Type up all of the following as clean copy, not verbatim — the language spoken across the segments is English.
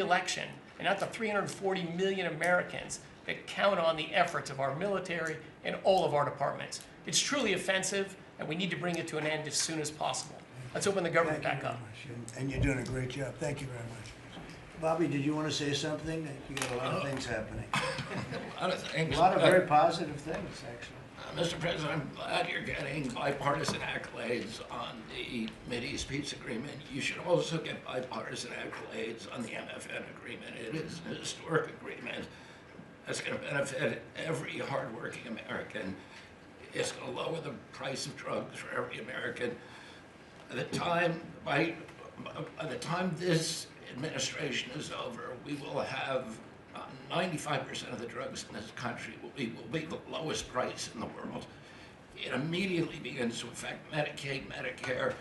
election and not the 340 million Americans that count on the efforts of our military and all of our departments. It's truly offensive, and we need to bring it to an end as soon as possible. Let's open the government back up. And you're doing a great job. Thank you very much. Bobby, did you want to say something? You got a lot of things happening. A lot of things. A lot of very positive things, actually. Mr. President, I'm glad you're getting bipartisan accolades on the Mideast peace agreement. You should also get bipartisan accolades on the MFN agreement. It is an historic agreement that's going to benefit every hardworking American. It's going to lower the price of drugs for every American. By the time this administration is over, we will have 95% of the drugs in this country will be the lowest price in the world. It immediately begins to affect Medicaid, Medicare,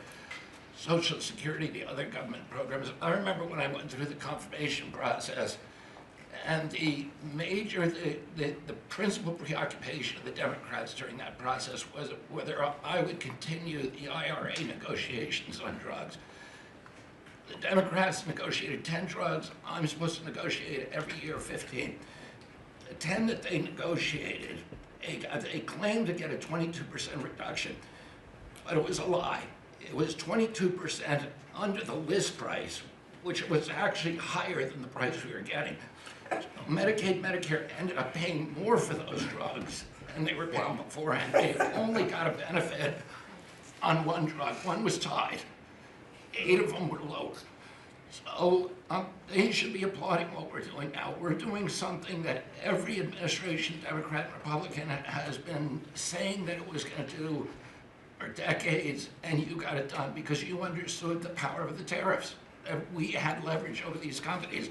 Social Security, the other government programs. I remember when I went through the confirmation process, and the principal preoccupation of the Democrats during that process was whether I would continue the IRA negotiations on drugs. The Democrats negotiated 10 drugs. I'm supposed to negotiate every year 15. The 10 that they negotiated, they claimed to get a 22% reduction, but it was a lie. It was 22% under the list price, which was actually higher than the price we were getting. So Medicaid, Medicare ended up paying more for those drugs than they were paying beforehand. They only got a benefit on one drug. One was tied. 8 of them were lower. So they should be applauding what we're doing now. We're doing something that every administration, Democrat and Republican, has been saying that it was going to do for decades, and you got it done because you understood the power of the tariffs. We had leverage over these companies.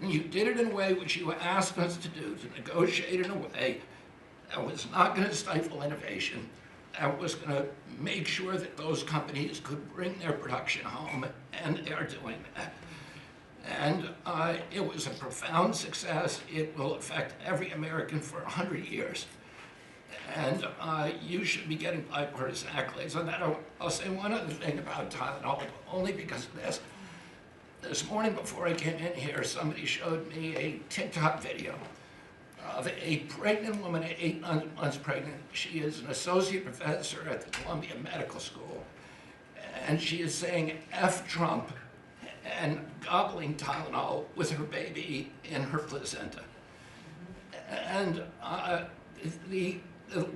And you did it in a way which you asked us to do, to negotiate in a way that was not going to stifle innovation, that was going to make sure that those companies could bring their production home, and they are doing that. And it was a profound success. It will affect every American for 100 years. And you should be getting bipartisan accolades on that. I'll say one other thing about Tylenol, only because of this. This morning before I came in here, somebody showed me a TikTok video of a pregnant woman, 8 months pregnant. She is an associate professor at the Columbia Medical School. And she is saying, F Trump, and gobbling Tylenol with her baby in her placenta. And the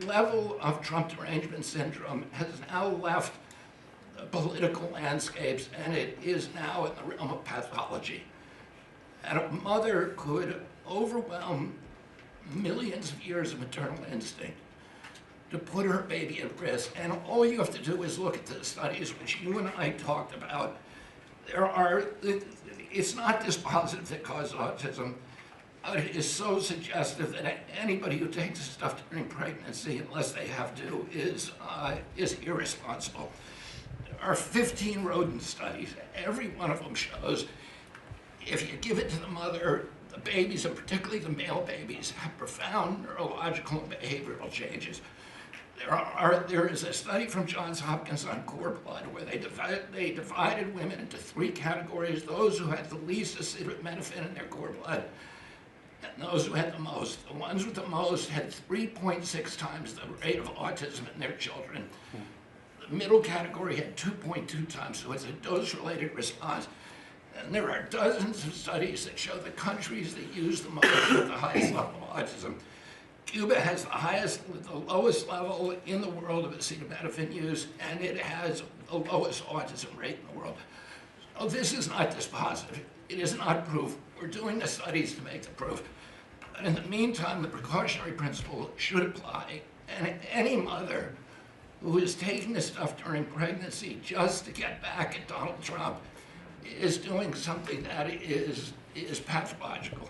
level of Trump derangement syndrome has now left the political landscapes, and it is now in the realm of pathology. And a mother could overwhelm millions of years of maternal instinct to put her baby at risk. And all you have to do is look at the studies which you and I talked about. It's not dispositive that causes autism. It is so suggestive that anybody who takes this stuff during pregnancy, unless they have to, is irresponsible. There are 15 rodent studies. Every one of them shows if you give it to the mother, the babies, and particularly the male babies, have profound neurological and behavioral changes. There is a study from Johns Hopkins on cord blood where they divided women into 3 categories: those who had the least acetaminophen in their cord blood, and those who had the most. The ones with the most had 3.6 times the rate of autism in their children. The middle category had 2.2 times, so it's a dose-related response. And there are dozens of studies that show the countries that use the most have the highest level of autism. Cuba has the lowest level in the world of acetaminophen use, and it has the lowest autism rate in the world. So this is not dispositive. It is not proof. We're doing the studies to make the proof. But in the meantime, the precautionary principle should apply. And any mother who is taking this stuff during pregnancy just to get back at Donald Trump is doing something that is pathological.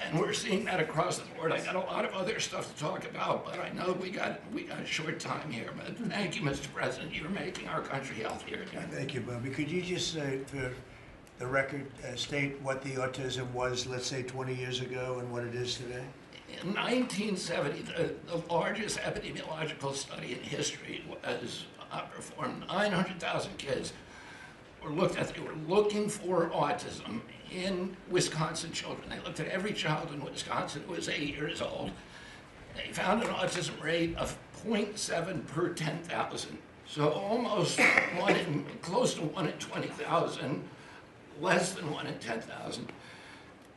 And we're seeing that across the board. I got a lot of other stuff to talk about, but I know we got a short time here. But thank you, Mr. President. You're making our country healthier again. Thank you, Bobby. Could you just say, for the record, state what the autism was, let's say, 20 years ago and what it is today? In 1970, the largest epidemiological study in history was performed. 900,000 kids were looked at. They were looking for autism in Wisconsin children. They looked at every child in Wisconsin who was 8 years old. They found an autism rate of 0.7 per 10,000. So almost close to 1 in 20,000, less than 1 in 10,000.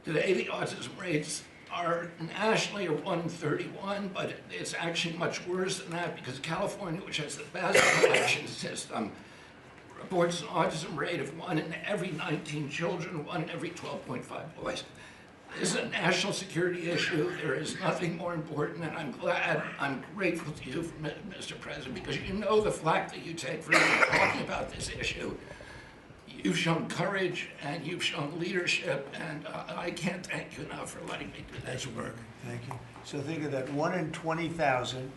Today, the autism rates are nationally are 1 in 31, but it's actually much worse than that because California, which has the best collection system, reports an autism rate of 1 in every 19 children, 1 in every 12.5 boys. This is a national security issue. There is nothing more important, and I'm grateful to you, Mr. President, because you know the flack that you take for talking about this issue. You've shown courage and you've shown leadership, and I can't thank you enough for letting me do this work. Thank you. So think of that, 1 in 20,000,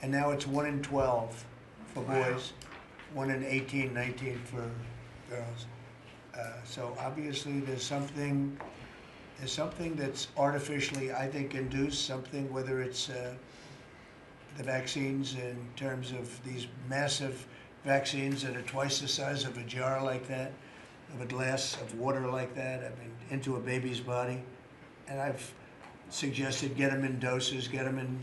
and now it's 1 in 12 for boys, 1 in 18, 19 for girls. So obviously there's something that's artificially, I think, induced, something, whether it's the vaccines in terms of these massive vaccines that are twice the size of a jar like that, of a glass of water like that, I mean, into a baby's body. And I've suggested get them in doses, get them in,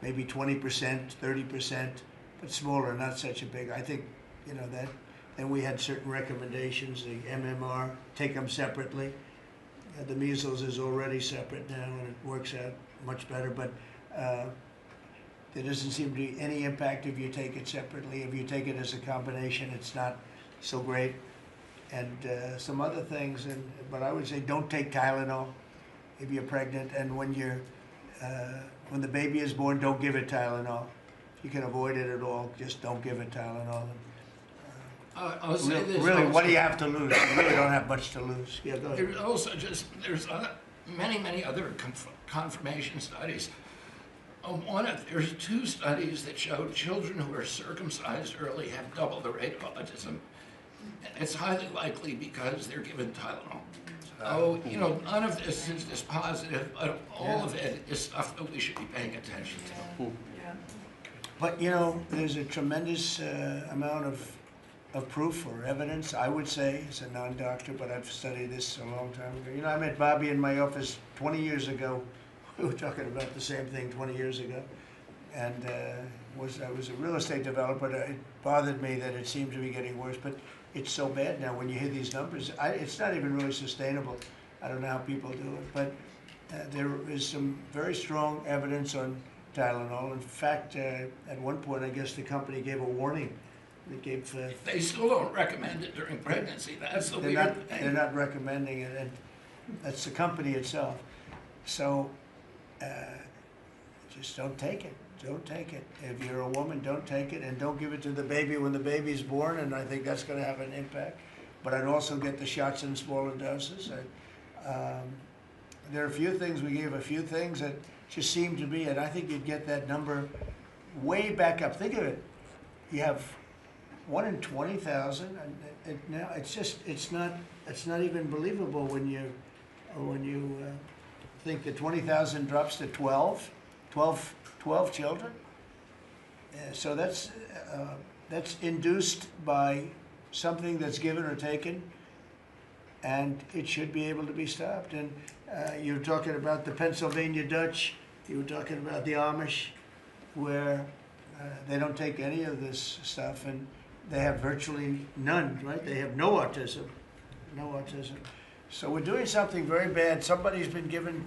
maybe 20%, 30%, but smaller, not such a big. I think, that. Then we had certain recommendations, the MMR, take them separately. The measles is already separate now, and it works out much better, but there doesn't seem to be any impact if you take it separately. If you take it as a combination, it's not so great. And some other things, but I would say don't take Tylenol if you're pregnant, and when the baby is born, don't give it Tylenol. If you can avoid it at all, just don't give it Tylenol. I'll say this. Really, also, what do you have to lose? You really don't have much to lose. Yeah, go ahead. There's many other confirmation studies. There's 2 studies that showed children who are circumcised early have double the rate of autism. It's highly likely because they're given Tylenol. So, none of this is dispositive, but all of it is stuff that we should be paying attention to. But, there's a tremendous amount of proof or evidence, I would say, as a non-doctor, but I've studied this a long time ago. I met Bobby in my office 20 years ago. We were talking about the same thing 20 years ago. And I was a real estate developer. It bothered me that it seemed to be getting worse, but it's so bad now when you hear these numbers. It's not even really sustainable. I don't know how people do it, but there is some very strong evidence on Tylenol. In fact, at one point, I guess the company gave a warning. They still don't recommend it during pregnancy. That's the weird thing. They're not recommending it, and that's the company itself. So just don't take it. Don't take it. If you're a woman, don't take it, and don't give it to the baby when the baby's born, and I think that's going to have an impact. But I'd also get the shots in smaller doses. There are a few things, we gave a few things that just seem to be, and I think you'd get that number way back up. Think of it. You have 1 in 20,000, and now it's not even believable when you think that 20,000 drops to 12 children. So that's induced by something that's given or taken, and it should be able to be stopped. And you're talking about the Pennsylvania Dutch, you were talking about the Amish, where they don't take any of this stuff, and they have virtually none, right? They have no autism, no autism. So we're doing something very bad. Somebody's been given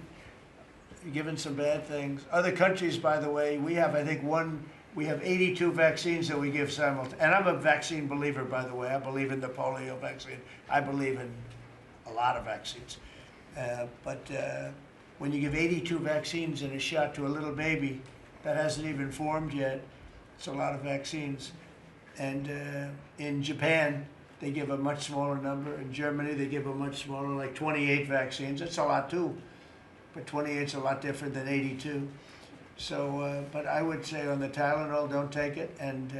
some bad things. Other countries, by the way, we have, I think, we have 82 vaccines that we give simultaneously. And I'm a vaccine believer, by the way. I believe in the polio vaccine. I believe in a lot of vaccines. But when you give 82 vaccines in a shot to a little baby that hasn't even formed yet, it's a lot of vaccines. And in Japan, they give a much smaller number. In Germany, they give a much smaller, like 28 vaccines. It's a lot too, but 28's a lot different than 82. So, but I would say on the Tylenol, don't take it, and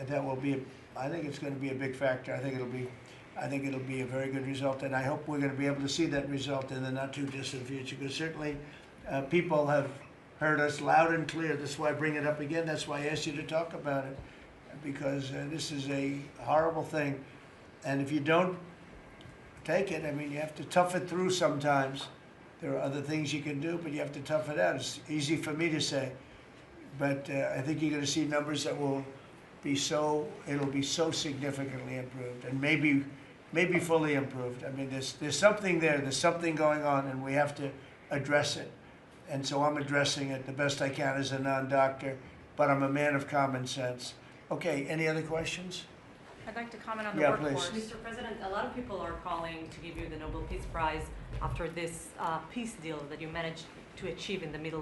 that will be. I think it's going to be a big factor. I think it'll be a very good result, and I hope we're going to be able to see that result in the not too distant future. Because certainly, people have heard us loud and clear. That's why I bring it up again. That's why I asked you to talk about it. because this is a horrible thing. And if you don't take it, I mean, you have to tough it through sometimes. There are other things you can do, but you have to tough it out. It's easy for me to say, but I think you're going to see numbers that will be it'll be so significantly improved, and maybe fully improved. I mean, there's something there, there's something going on, and we have to address it. And so I'm addressing it the best I can as a non-doctor, but I'm a man of common sense. Okay, any other questions? I'd like to comment on the Yeah, workforce. please. Mr. President, a lot of people are calling to give you the Nobel Peace Prize after this peace deal that you managed to achieve in the Middle